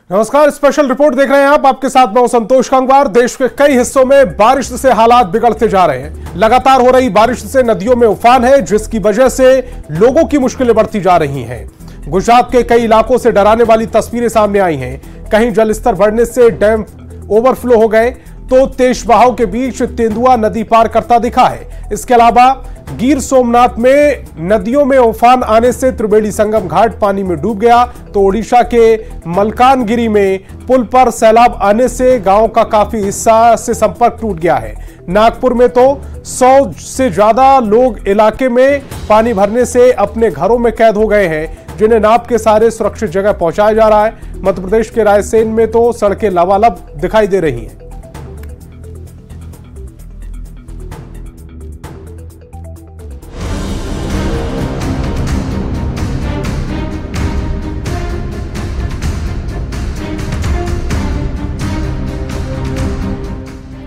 नमस्कार, special report देख रहे हैं आप। आपके साथ मैं संतोष गंगवार। देश के कई हिस्सों में बारिश से हालात बिगड़ते जा रहे हैं। लगातार हो रही बारिश से नदियों में उफान है, जिसकी वजह से लोगों की मुश्किलें बढ़ती जा रही हैं। गुजरात के कई इलाकों से डराने वाली तस्वीरें सामने आई हैं। कहीं जलस्तर बढ़ने से डैम ओवरफ्लो हो गए तो तेज बहाव के बीच तेंदुआ नदी पार करता दिखा है। इसके अलावा गिर सोमनाथ में नदियों में उफान आने से त्रिवेणी संगम घाट पानी में डूब गया तो ओडिशा के मलकानगिरी में पुल पर सैलाब आने से गांव का काफी हिस्सा से संपर्क टूट गया है। नागपुर में तो 100 से ज्यादा लोग इलाके में पानी भरने से अपने घरों में कैद हो गए हैं, जिन्हें नाव के सहारे सुरक्षित जगह पहुंचाया जा रहा है। मध्य प्रदेश के रायसेन में तो सड़कें लबालब दिखाई दे रही हैं।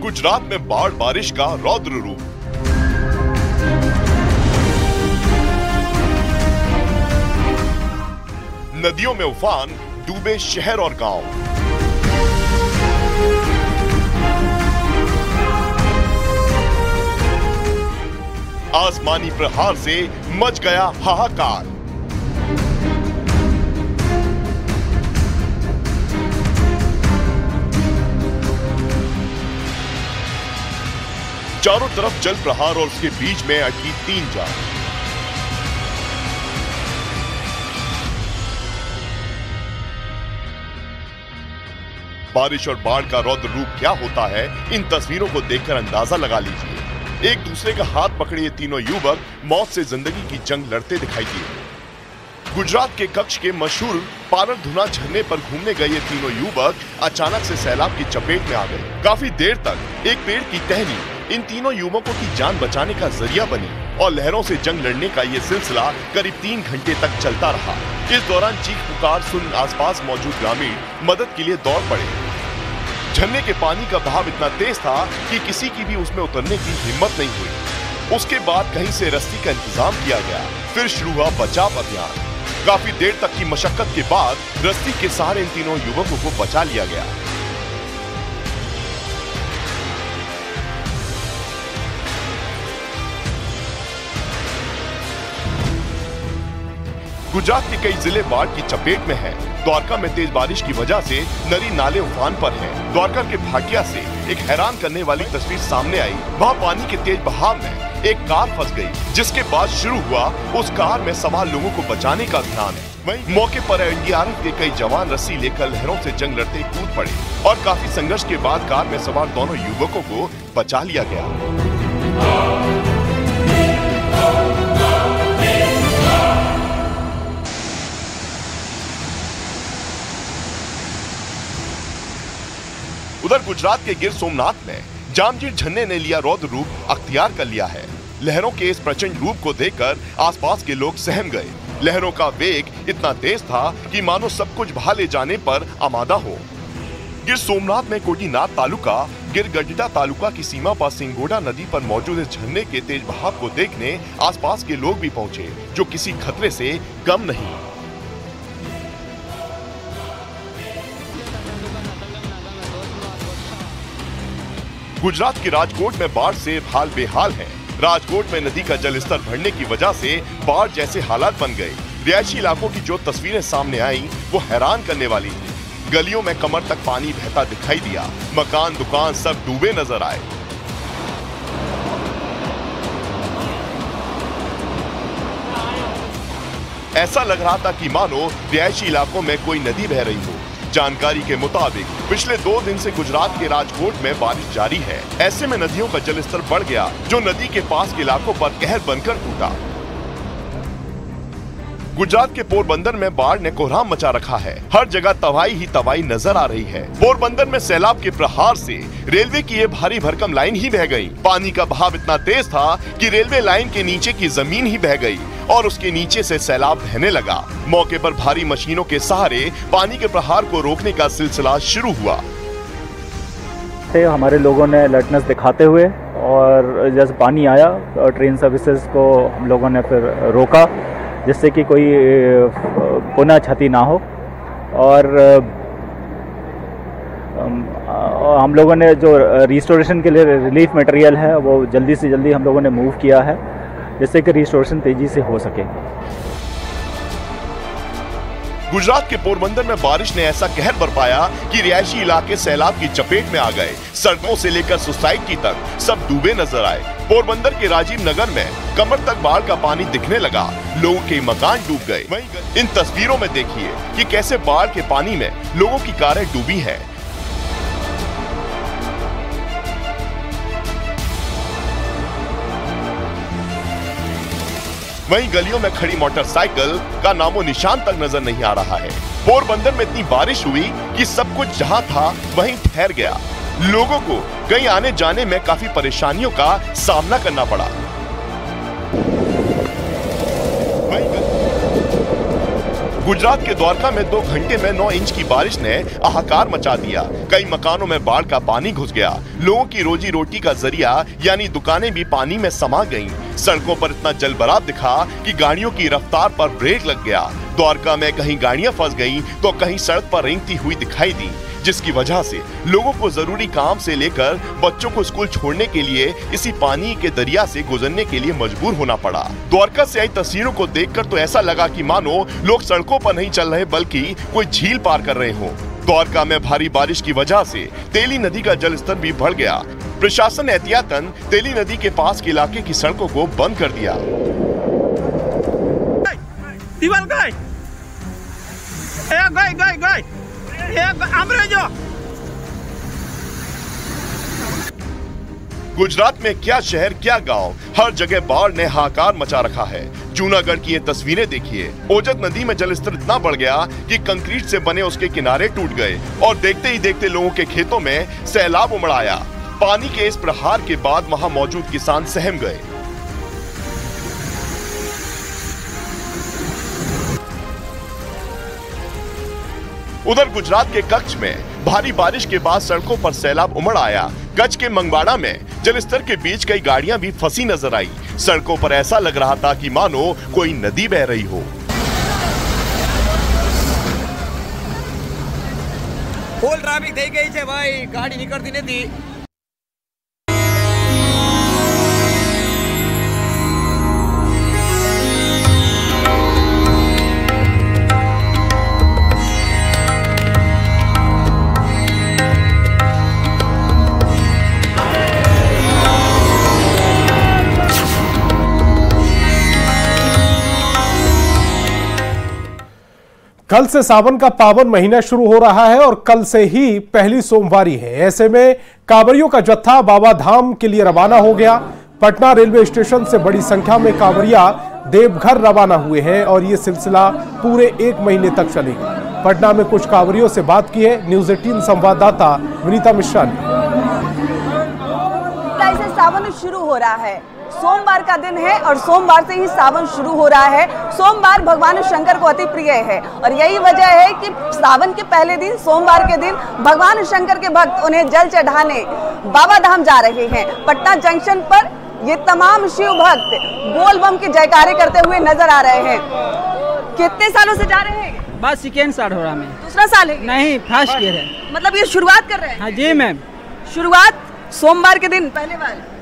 गुजरात में बाढ़ बारिश का रौद्र रूप। नदियों में उफान, डूबे शहर और गांव। आसमानी प्रहार से मच गया हाहाकार। चारों तरफ जल प्रहार और उसके बीच में अटकी 3 जान। बारिश और बाढ़ का रौद्र रूप क्या होता है, इन तस्वीरों को देखकर अंदाजा लगा लीजिए। एक दूसरे का हाथ पकड़े ये तीनों युवक मौत से जिंदगी की जंग लड़ते दिखाई दिए। गुजरात के कच्छ के मशहूर पारधुना झरने पर घूमने गए ये तीनों युवक अचानक से सैलाब की चपेट में आ गए। काफी देर तक एक पेड़ की टहनी इन तीनों युवकों की जान बचाने का जरिया बनी और लहरों से जंग लड़ने का ये सिलसिला करीब 3 घंटे तक चलता रहा। इस दौरान चीख पुकार सुन आसपास मौजूद ग्रामीण मदद के लिए दौड़ पड़े। झरने के पानी का बहाव इतना तेज था कि किसी की भी उसमें उतरने की हिम्मत नहीं हुई। उसके बाद कहीं से रस्सी का इंतजाम किया गया, फिर शुरू हुआ बचाव अभियान। काफी देर तक की मशक्कत के बाद रस्सी के सहारे इन तीनों युवकों को बचा लिया गया। गुजरात के कई जिले बाढ़ की चपेट में हैं। द्वारका में तेज बारिश की वजह से नदी नाले उफान पर हैं। द्वारका के भाटिया से एक हैरान करने वाली तस्वीर सामने आई। वहाँ पानी के तेज बहाव में एक कार फंस गई, जिसके बाद शुरू हुआ उस कार में सवार लोगों को बचाने का अभियान। वहीं मौके पर एनडीआरएफ के कई जवान रस्सी लेकर लहरों से जंग लड़ते कूद पड़े और काफी संघर्ष के बाद कार में सवार दोनों युवकों को बचा लिया गया। उधर गुजरात के गिर सोमनाथ में जामजोर झरने ने लिया रौद्र रूप अख्तियार कर लिया है। लहरों के इस प्रचंड रूप को देखकर आसपास के लोग सहम गए। लहरों का वेग इतना तेज था कि मानो सब कुछ बहा ले जाने पर आमादा हो। गिर सोमनाथ में कोटीनाथ तालुका गिरगड्डा तालुका की सीमा पर सिंगोड़ा नदी पर मौजूद इस झरने के तेज बहाव को देखने आसपास के लोग भी पहुंचे, जो किसी खतरे से कम नहीं। गुजरात के राजकोट में बाढ़ से हाल बेहाल है। राजकोट में नदी का जलस्तर बढ़ने की वजह से बाढ़ जैसे हालात बन गए। रिहायशी इलाकों की जो तस्वीरें सामने आई वो हैरान करने वाली थी। गलियों में कमर तक पानी बहता दिखाई दिया। मकान दुकान सब डूबे नजर आए। ऐसा लग रहा था कि मानो रिहायशी इलाकों में कोई नदी बह रही हो। जानकारी के मुताबिक पिछले 2 दिन से गुजरात के राजकोट में बारिश जारी है। ऐसे में नदियों का जलस्तर बढ़ गया, जो नदी के पास के इलाकों पर कहर बनकर टूटा। गुजरात के पोरबंदर में बाढ़ ने कोहराम मचा रखा है। हर जगह तबाही ही तबाही नजर आ रही है। पोरबंदर में सैलाब के प्रहार से रेलवे की ये भारी भरकम लाइन ही बह गई। पानी का बहाव इतना तेज था कि रेलवे लाइन के नीचे की जमीन ही बह गई और उसके नीचे से सैलाब बहने लगा। मौके पर भारी मशीनों के सहारे पानी के प्रहार को रोकने का सिलसिला शुरू हुआ। हमारे लोगों ने अलर्टनेस दिखाते हुए और जैसे पानी आया ट्रेन सर्विसेज को हम लोगों ने फिर रोका, जिससे कि कोई पुनः क्षति ना हो। और हम लोगों ने जो रिस्टोरेशन के लिए रिलीफ मटेरियल है वो जल्दी से जल्दी हम लोगों ने मूव किया है, जिससे कि रिस्टोरेशन तेजी से हो सके। गुजरात के पोरबंदर में बारिश ने ऐसा कहर बरपाया कि रिहायशी इलाके सैलाब की चपेट में आ गए। सड़कों से लेकर सोसाइटी तक सब डूबे नजर आए। पोरबंदर के राजीव नगर में कमर तक बाढ़ का पानी दिखने लगा, लोगों के मकान डूब गए। वहीं इन तस्वीरों में देखिए कि कैसे बाढ़ के पानी में लोगों की कारें डूबी हैं। वहीं गलियों में खड़ी मोटरसाइकिल का नामो निशान तक नजर नहीं आ रहा है। पोरबंदर में इतनी बारिश हुई कि सब कुछ जहां था वहीं ठहर गया। लोगों को कहीं आने जाने में काफी परेशानियों का सामना करना पड़ा। गुजरात के द्वारका में 2 घंटे में 9 इंच की बारिश ने हाहाकार मचा दिया। कई मकानों में बाढ़ का पानी घुस गया। लोगों की रोजी रोटी का जरिया यानी दुकानें भी पानी में समा गईं। सड़कों पर इतना जलभराव दिखा कि गाड़ियों की रफ्तार पर ब्रेक लग गया। द्वारका में कहीं गाड़ियां फंस गईं तो कहीं सड़क पर रेंगती हुई दिखाई दी, जिसकी वजह से लोगों को जरूरी काम से लेकर बच्चों को स्कूल छोड़ने के लिए इसी पानी के दरिया से गुजरने के लिए मजबूर होना पड़ा। द्वारका से आई तस्वीरों को देखकर तो ऐसा लगा कि मानो लोग सड़कों पर नहीं चल रहे बल्कि कोई झील पार कर रहे हों। द्वारका में भारी बारिश की वजह से तेली नदी का जलस्तर भी बढ़ गया। प्रशासन ने एहतियातन तेली नदी के पास के इलाके की सड़कों को बंद कर दिया। गुजरात में क्या शहर क्या गांव, हर जगह बाढ़ ने हाहाकार मचा रखा है। जूनागढ़ की ये तस्वीरें देखिए। ओजत नदी में जलस्तर इतना बढ़ गया कि कंक्रीट से बने उसके किनारे टूट गए और देखते ही देखते लोगों के खेतों में सैलाब उमड़ आया। पानी के इस प्रहार के बाद वहां मौजूद किसान सहम गए। उधर गुजरात के कच्छ में भारी बारिश के बाद सड़कों पर सैलाब उमड़ आया। कच्छ के मंगवाड़ा में जलस्तर के बीच कई गाड़ियां भी फंसी नजर आई। सड़कों पर ऐसा लग रहा था कि मानो कोई नदी बह रही हो। फूल ट्राफिक થઈ ગઈ છે ભાઈ, ગાડી નીકળતી નથી। कल से सावन का पावन महीना शुरू हो रहा है और कल से ही पहली सोमवारी है। ऐसे में कांवरियों का जत्था बाबा धाम के लिए रवाना हो गया। पटना रेलवे स्टेशन से बड़ी संख्या में कांवरिया देवघर रवाना हुए हैं और ये सिलसिला पूरे 1 महीने तक चलेगा। पटना में कुछ कांवरियों से बात की है न्यूज़ 18 संवाददाता विनीता मिश्रा ने। सावन शुरू हो रहा है, सोमवार का दिन है और सोमवार से ही सावन शुरू हो रहा है। सोमवार भगवान शंकर को अति प्रिय है और यही वजह है कि सावन के पहले दिन सोमवार के दिन भगवान शंकर के भक्त उन्हें जल चढ़ाने बाबा धाम जा रहे हैं। पटना जंक्शन पर ये तमाम शिव भक्त बोल बम के जयकारे करते हुए नजर आ रहे हैं। कितने सालों से जा रहे हैं? बस सेकेंड साल हो रहा है। दूसरा साल है? नहीं, फर्स्ट ईयर है। मतलब ये शुरुआत कर रहे हैं? हाँ जी मैम। शुरुआत सोमवार के दिन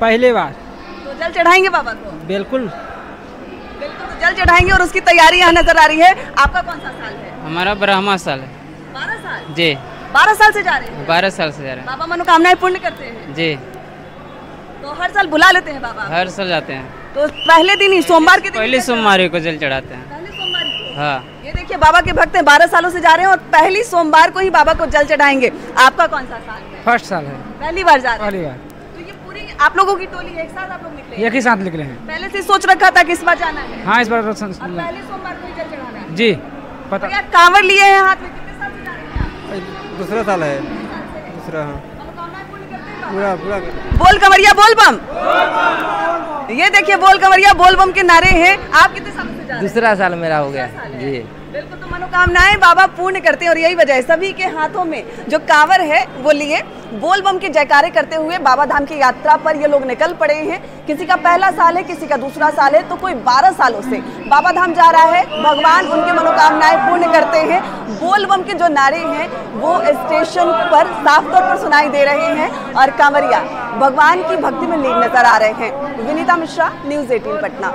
पहले बार तो जल चढ़ाएंगे बाबा को? बिल्कुल तो जल चढ़ाएंगे और उसकी तैयारी यहाँ नजर आ रही है। आपका कौन सा साल है? हमारा 12वां साल है। 12 साल जी। 12 साल से जा रहे हैं? 12 साल से जा रहे हैं। बाबा मनोकामनाएं पूर्ण करते हैं? जी। तो हर साल बुला लेते हैं बाबा? हर साल जाते हैं। तो पहले दिन ही सोमवार के दिन? पहली सोमवार को जल चढ़ाते हैं। पहली सोमवार को? हाँ। ये देखिए बाबा के भक्त हैं, 12 सालों से जा रहे हैं और पहली सोमवार को ही बाबा को जल चढ़ाएंगे। आपका कौन सा साल है? फर्स्ट साल है। पहली बार जा रहे हैं? पहली बार। तो ये पूरी आप लोगों की टोली एक साथ आप लोग निकले? एक ही साथ निकले हैं। पहले से सोच रखा था कि इस बार जाना है? हाँ, इस बार पहले सोमवार को ही जल चढ़ाना है? जी पता। क्या कांवड़ लिए हैं हाथ में? कितने साल से जा रहे हैं? दूसरा साल है। दूसरा। पूरा बोल कंवरिया बोल बम। ये देखिए बोल कंवरिया बोल बम के नारे हैं। आप कितने साल से जा रहे हैं? दूसरा साल मेरा हो गया जी। बिल्कुल, तो मनोकामनाएं बाबा पूर्ण करते हैं और यही वजह है सभी के हाथों में जो कांवर है वो लिए बोल बम के जयकारे करते हुए बाबा धाम की यात्रा पर ये लोग निकल पड़े हैं। किसी का पहला साल है, किसी का दूसरा साल है, तो कोई 12 सालों से बाबा धाम जा रहा है। भगवान उनके मनोकामनाएं पूर्ण करते हैं। बोल बम के जो नारे हैं वो स्टेशन पर साफ तौर पर सुनाई दे रहे हैं और कांवरिया भगवान की भक्ति में लीन नजर आ रहे हैं। विनीता मिश्रा, न्यूज़ 18 पटना।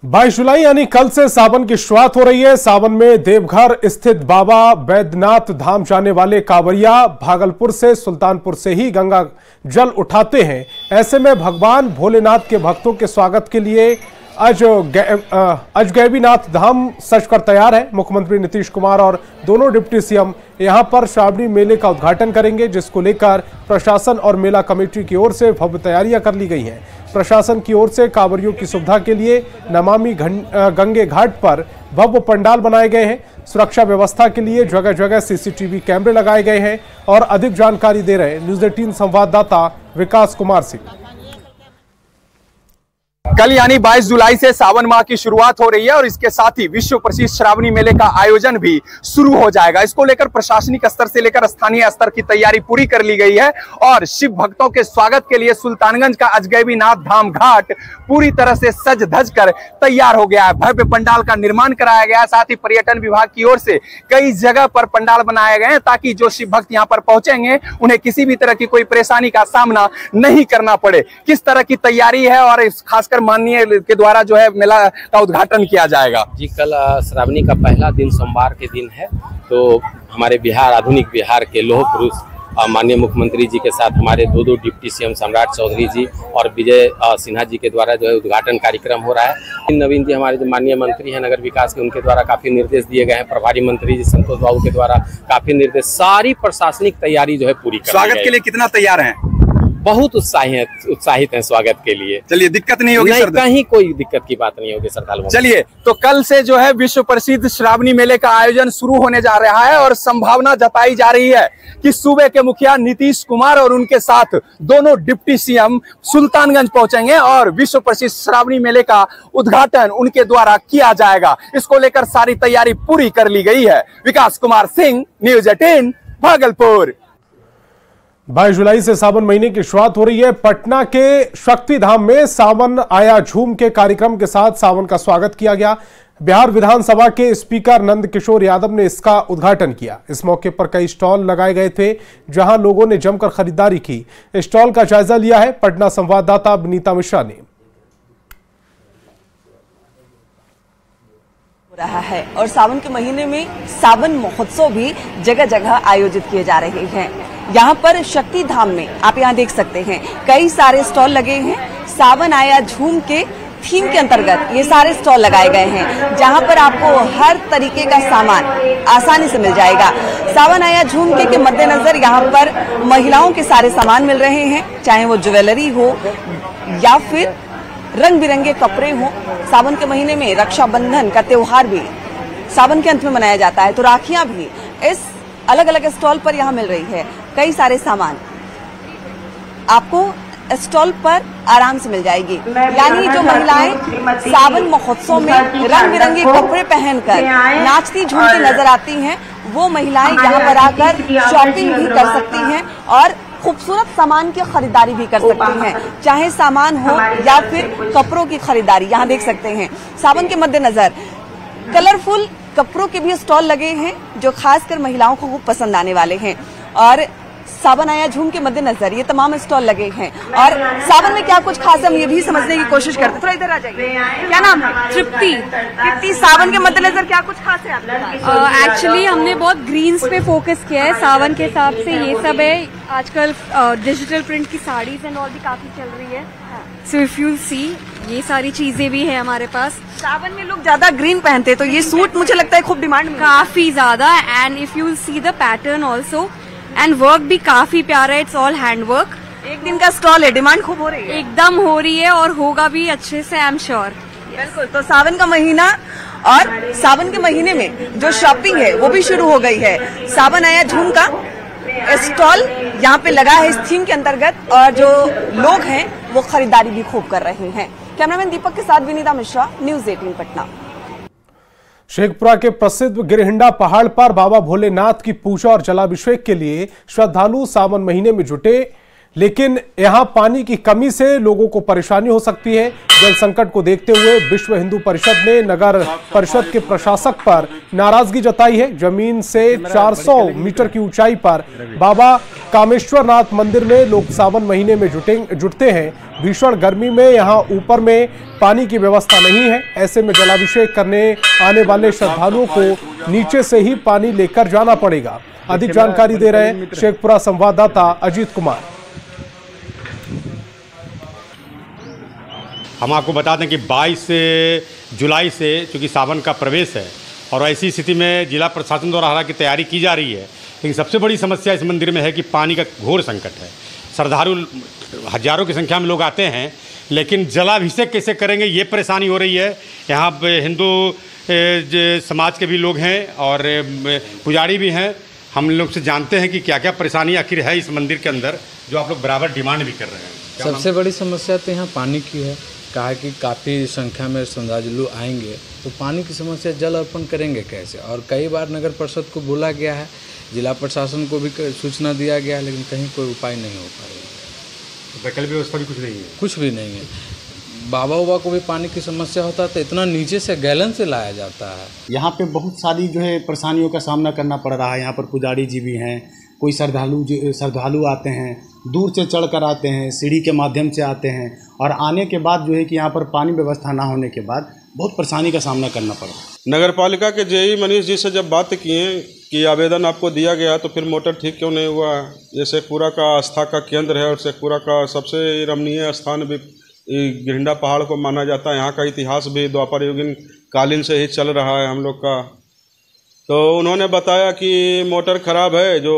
22 जुलाई यानी कल से सावन की शुरुआत हो रही है। सावन में देवघर स्थित बाबा बैद्यनाथ धाम जाने वाले कांवरिया भागलपुर से, सुल्तानपुर से ही गंगा जल उठाते हैं। ऐसे में भगवान भोलेनाथ के भक्तों के स्वागत के लिए अजगैबीनाथ धाम सजकर तैयार है। मुख्यमंत्री नीतीश कुमार और दोनों डिप्टी सीएम यहां पर श्रावणी मेले का उद्घाटन करेंगे, जिसको लेकर प्रशासन और मेला कमेटी की ओर से भव्य तैयारियां कर ली गई हैं। प्रशासन की ओर से कांवरियों की सुविधा के लिए नमामि गंगे घाट पर भव्य पंडाल बनाए गए हैं। सुरक्षा व्यवस्था के लिए जगह जगह सीसीटीवी कैमरे लगाए गए हैं। और अधिक जानकारी दे रहे न्यूज़ 18 संवाददाता विकास कुमार सिंह। कल यानी 22 जुलाई से सावन माह की शुरुआत हो रही है और इसके साथ ही विश्व प्रसिद्ध श्रावणी मेले का आयोजन भी शुरू हो जाएगा। इसको लेकर प्रशासनिक स्तर से लेकर स्थानीय स्तर की तैयारी पूरी कर ली गई है और शिव भक्तों के स्वागत के लिए सुल्तानगंज का अजगैबीनाथ धाम घाट पूरी तरह से सज धज कर तैयार हो गया है। भव्य पंडाल का निर्माण कराया गया है। साथ ही पर्यटन विभाग की ओर से कई जगह पर पंडाल बनाए गए हैं ताकि जो शिव भक्त यहाँ पर पहुंचेंगे उन्हें किसी भी तरह की कोई परेशानी का सामना नहीं करना पड़े। किस तरह की तैयारी है और खासकर माननीय के द्वारा जो है मेला का उद्घाटन किया जाएगा। जी, कल श्रावणी का पहला दिन सोमवार के दिन है, तो हमारे बिहार, आधुनिक बिहार के लोह पुरुष माननीय मुख्यमंत्री जी के साथ हमारे दो डिप्टी सीएम सम्राट चौधरी जी और विजय सिन्हा जी के द्वारा जो है उद्घाटन कार्यक्रम हो रहा है। नवीन जी हमारे जो माननीय मंत्री हैं नगर विकास के, उनके द्वारा काफी निर्देश दिए गए हैं। प्रभारी मंत्री जी संतोष बाबू के द्वारा काफी निर्देश, सारी प्रशासनिक तैयारी जो है पूरी कर स्वागत के लिए कितना तैयार हैं? बहुत उत्साहित हैं स्वागत के लिए। चलिए, दिक्कत नहीं होगी सर? कहीं कोई दिक्कत की बात नहीं होगी श्रद्धालुओं। चलिए, तो कल से जो है विश्व प्रसिद्ध श्रावणी मेले का आयोजन शुरू होने जा रहा है और संभावना जताई जा रही है कि सूबे के मुखिया नीतीश कुमार और उनके साथ दोनों डिप्टी सीएम सुल्तानगंज पहुंचेंगे और विश्व प्रसिद्ध श्रावणी मेले का उद्घाटन उनके द्वारा किया जाएगा। इसको लेकर सारी तैयारी पूरी कर ली गई है। विकास कुमार सिंह, न्यूज़ 18 भागलपुर। 22 जुलाई से सावन महीने की शुरुआत हो रही है। पटना के शक्ति धाम में सावन आया झूम के कार्यक्रम के साथ सावन का स्वागत किया गया। बिहार विधानसभा के स्पीकर नंद किशोर यादव ने इसका उद्घाटन किया। इस मौके पर कई स्टॉल लगाए गए थे जहां लोगों ने जमकर खरीदारी की। स्टॉल का जायजा लिया है पटना संवाददाता विनीता मिश्रा ने। रहा है और सावन के महीने में सावन महोत्सव भी जगह जगह आयोजित किए जा रहे हैं। यहाँ पर शक्ति धाम में आप यहाँ देख सकते हैं कई सारे स्टॉल लगे हैं। सावन आया झूम के थीम के अंतर्गत ये सारे स्टॉल लगाए गए हैं जहाँ पर आपको हर तरीके का सामान आसानी से मिल जाएगा। सावन आया झूम के मद्देनजर यहाँ पर महिलाओं के सारे सामान मिल रहे हैं, चाहे वो ज्वेलरी हो या फिर रंग बिरंगे कपड़े हो। सावन के महीने में रक्षाबंधन का त्योहार भी सावन के अंत में मनाया जाता है, तो राखियां भी इस अलग अलग स्टॉल पर यहाँ मिल रही है। कई सारे सामान आपको स्टॉल पर आराम से मिल जाएगी। यानी जो महिलाएं सावन महोत्सव में रंग बिरंगे कपड़े पहनकर नाचती झूमती नजर आती हैं, वो महिलाएं यहाँ पर आकर शॉपिंग भी कर सकती हैं और खूबसूरत सामान की खरीदारी भी कर सकती हैं, चाहे सामान हो या फिर कपड़ों की खरीदारी। यहाँ देख सकते हैं सावन के मद्देनजर कलरफुल कपड़ों के भी स्टॉल लगे हैं जो खासकर महिलाओं को खूब पसंद आने वाले हैं। और सावन आया झूम के मद्देनजर ये तमाम स्टॉल लगे हैं और सावन में क्या कुछ खास है हम ये भी समझने की कोशिश करते हैं। थोड़ा इधर आ जाइए, क्या नाम है? तृप्ति। सावन के मद्देनजर क्या कुछ खास है आपके? एक्चुअली हमने बहुत ग्रीन्स पे फोकस किया है सावन के हिसाब से। ये सब है आजकल डिजिटल प्रिंट की साड़ीज एंड ऑल भी काफी चल रही है। सो इफ यू सी ये सारी चीजें भी है हमारे पास। सावन में लोग ज्यादा ग्रीन पहनते हैं तो ये सूट मुझे लगता है खूब डिमांड में काफी ज्यादा। And if you see the pattern also and work भी काफी प्यारा है। It's all hand work. एक दिन का स्टॉल है, डिमांड खूब हो रही है। एकदम हो रही है और होगा भी अच्छे से, आई एम श्योर। बिल्कुल। तो सावन का महीना और सावन के महीने में जो शॉपिंग है वो भी शुरू हो गई है। सावन आया झूम का स्टॉल यहाँ पे लगा है इस थीम के अंतर्गत और जो लोग हैं वो खरीदारी भी खूब कर रहे हैं। कैमरामैन दीपक के साथ विनीता मिश्रा, न्यूज़ 18 पटना। शेखपुरा के प्रसिद्ध गिरहिंडा पहाड़ पर बाबा भोलेनाथ की पूजा और जलाभिषेक के लिए श्रद्धालु सावन महीने में जुटे, लेकिन यहां पानी की कमी से लोगों को परेशानी हो सकती है। जल संकट को देखते हुए विश्व हिंदू परिषद ने नगर परिषद के प्रशासक पर नाराजगी जताई है। जमीन से 400 मीटर की ऊंचाई पर बाबा कामेश्वरनाथ मंदिर में लोग सावन महीने में जुटते हैं। भीषण गर्मी में यहां ऊपर में पानी की व्यवस्था नहीं है। ऐसे में जलाभिषेक करने आने वाले श्रद्धालुओं को नीचे से ही पानी लेकर जाना पड़ेगा। अधिक जानकारी दे रहे हैं शेखपुरा संवाददाता अजीत कुमार। हम आपको बता दें कि 22 जुलाई से चूँकि सावन का प्रवेश है और ऐसी स्थिति में जिला प्रशासन द्वारा हालांकि तैयारी की जा रही है, लेकिन सबसे बड़ी समस्या इस मंदिर में है कि पानी का घोर संकट है। श्रद्धालु हजारों की संख्या में लोग आते हैं, लेकिन जलाभिषेक कैसे करेंगे ये परेशानी हो रही है। यहाँ हिंदू समाज के भी लोग हैं और पुजारी भी हैं। हम लोग से जानते हैं कि क्या क्या परेशानी आखिर है इस मंदिर के अंदर, जो आप लोग बराबर डिमांड भी कर रहे हैं। सबसे बड़ी समस्या तो यहाँ पानी की है। कहा कि काफ़ी संख्या में श्रद्धालु आएंगे तो पानी की समस्या, जल अर्पण करेंगे कैसे। और कई बार नगर परिषद को बोला गया है, जिला प्रशासन को भी सूचना दिया गया है, लेकिन कहीं कोई उपाय नहीं हो पा रही है। वैकल्पिक व्यवस्था भी कुछ नहीं है, कुछ भी नहीं है। बाबा को भी पानी की समस्या होता है तो इतना नीचे से गैलन से लाया जाता है। यहाँ पे बहुत सारी जो है परेशानियों का सामना करना पड़ रहा है। यहाँ पर पुजारी जी भी हैं, कोई श्रद्धालु आते हैं, दूर से चढ़कर आते हैं, सीढ़ी के माध्यम से आते हैं, और आने के बाद जो है कि यहाँ पर पानी व्यवस्था ना होने के बाद बहुत परेशानी का सामना करना पड़ा। नगर पालिका के जेई मनीष जी से जब बात किए कि आवेदन आपको दिया गया तो फिर मोटर ठीक क्यों नहीं हुआ। ये शेखपुरा का आस्था का केंद्र है और शेखपुरा का सबसे रमणीय स्थान भी गिरहिंडा पहाड़ को माना जाता है। यहाँ का इतिहास भी द्वापर युगीन कालीन से ही चल रहा है हम लोग का। तो उन्होंने बताया कि मोटर खराब है, जो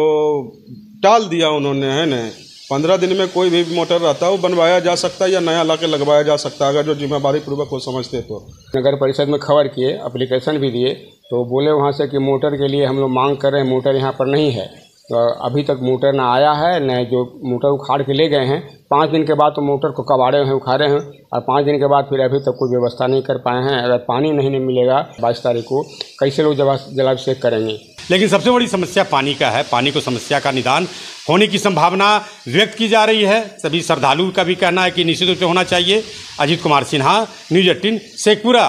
टाल दिया उन्होंने, है न। 15 दिन में कोई भी मोटर रहता है वो बनवाया जा सकता है या नया ला के लगवाया जा सकता है, अगर जो जिम्मेदारी पूर्वक वो समझते तो। नगर परिषद में खबर किए, एप्लीकेशन भी दिए, तो बोले वहाँ से कि मोटर के लिए हम लोग मांग कर रहे हैं, मोटर यहाँ पर नहीं है। तो अभी तक मोटर ना आया है, न जो मोटर उखाड़ के ले गए हैं। 5 दिन के बाद तो मोटर को कबाड़े हैं, उखाड़े हैं, और 5 दिन के बाद फिर अभी तक कोई व्यवस्था नहीं कर पाए हैं। अगर पानी नहीं मिलेगा 22 तारीख को, कैसे लोग जलाभिषेक करेंगे। लेकिन सबसे बड़ी समस्या पानी का है। पानी को समस्या का निदान होने की संभावना व्यक्त की जा रही है। सभी श्रद्धालुओं का भी कहना है कि निश्चित रूप से होना चाहिए। अजीत कुमार सिन्हा, न्यूज़ 18, शेखपुरा।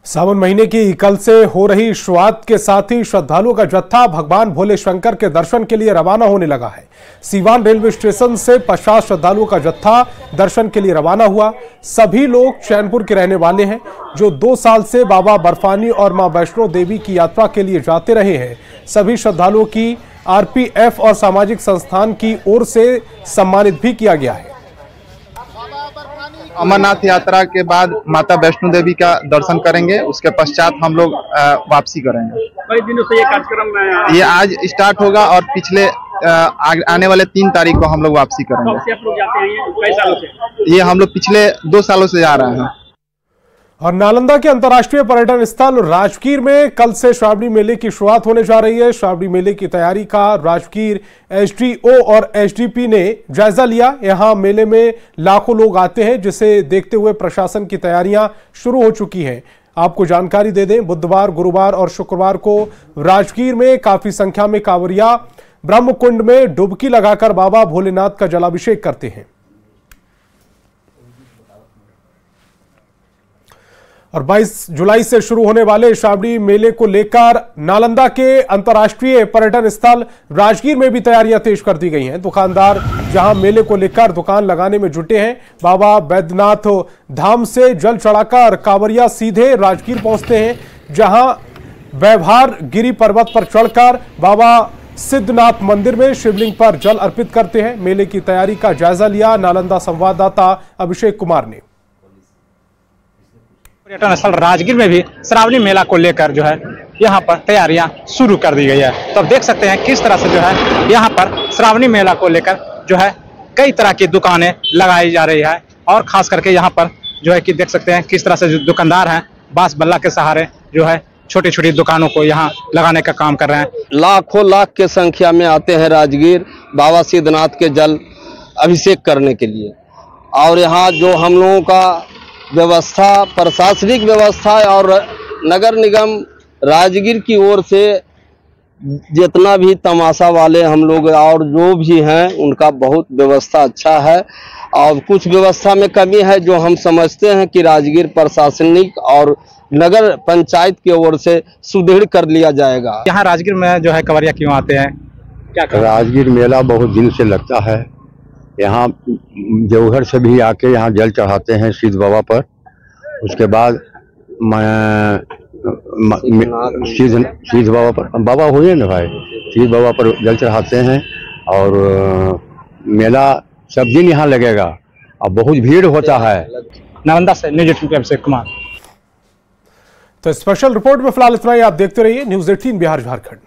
सावन महीने की कल से हो रही शुरुआत के साथ ही श्रद्धालुओं का जत्था भगवान भोले शंकर के दर्शन के लिए रवाना होने लगा है। सीवान रेलवे स्टेशन से 50 श्रद्धालुओं का जत्था दर्शन के लिए रवाना हुआ। सभी लोग चैनपुर के रहने वाले हैं, जो 2 साल से बाबा बर्फानी और मां वैष्णो देवी की यात्रा के लिए जाते रहे हैं। सभी श्रद्धालुओं की आरपीएफ और सामाजिक संस्थान की ओर से सम्मानित भी किया गया है। अमरनाथ यात्रा के बाद माता वैष्णो देवी का दर्शन करेंगे, उसके पश्चात हम लोग वापसी करेंगे। कई दिनों से ये कार्यक्रम ये आज स्टार्ट होगा और पिछले आने वाले 3 तारीख को हम लोग वापसी करेंगे। कब से आप लोग जाते हैं? कई सालों से? ये हम लोग पिछले 2 सालों से जा रहे हैं। और नालंदा के अंतर्राष्ट्रीय पर्यटन स्थल राजगीर में कल से श्रावणी मेले की शुरुआत होने जा रही है। श्रावणी मेले की तैयारी का राजगीर एसडीओ और एसडीपी ने जायजा लिया। यहां मेले में लाखों लोग आते हैं, जिसे देखते हुए प्रशासन की तैयारियां शुरू हो चुकी हैं। आपको जानकारी दे दें, बुधवार, गुरुवार और शुक्रवार को राजगीर में काफी संख्या में कांवरिया ब्रह्मकुंड में डुबकी लगाकर बाबा भोलेनाथ का जलाभिषेक करते हैं। और 22 जुलाई से शुरू होने वाले श्रावणी मेले को लेकर नालंदा के अंतर्राष्ट्रीय पर्यटन स्थल राजगीर में भी तैयारियां तेज कर दी गई हैं। दुकानदार जहां मेले को लेकर दुकान लगाने में जुटे हैं। बाबा बैद्यनाथ धाम से जल चढ़ाकर कांवरिया सीधे राजगीर पहुंचते हैं, जहां व्यवहार गिरी पर्वत पर चढ़कर बाबा सिद्धनाथ मंदिर में शिवलिंग पर जल अर्पित करते हैं। मेले की तैयारी का जायजा लिया नालंदा संवाददाता अभिषेक कुमार ने। पर्यटन स्थल राजगीर में भी श्रावणी मेला को लेकर जो है यहाँ पर तैयारियां शुरू कर दी गई है। तो अब देख सकते हैं किस तरह से जो है यहाँ पर श्रावणी मेला को लेकर जो है कई तरह की दुकानें लगाई जा रही है। और खास करके यहाँ पर जो है कि देख सकते हैं किस तरह से जो दुकानदार हैं बांस बल्ला के सहारे जो है छोटी छोटी दुकानों को यहाँ लगाने का काम कर रहे हैं। लाखों लाख के संख्या में आते हैं राजगीर बाबा सिद्धनाथ के जल अभिषेक करने के लिए। और यहाँ जो हम लोगों का व्यवस्था, प्रशासनिक व्यवस्था और नगर निगम राजगीर की ओर से जितना भी तमाशा वाले हम लोग और जो भी हैं उनका बहुत व्यवस्था अच्छा है, और कुछ व्यवस्था में कमी है जो हम समझते हैं कि राजगीर प्रशासनिक और नगर पंचायत की ओर से सुदृढ़ कर लिया जाएगा। यहाँ राजगीर में जो है कवरिया क्यों आते हैं, क्या राजगीर मेला बहुत दिन से लगता है। यहाँ देवघर से भी आके यहाँ जल चढ़ाते हैं सिद्ध बाबा पर, उसके बाद सिद्ध बाबा पर बाबा हुए ना भाई, सिद्ध बाबा पर जल चढ़ाते हैं। और मेला सब दिन यहाँ लगेगा और बहुत भीड़ होता है। नालंदा से न्यूज़ 18 से कुमार। तो स्पेशल रिपोर्ट में फिलहाल इतना ही। आप देखते रहिए न्यूज़ 18 बिहार झारखंड।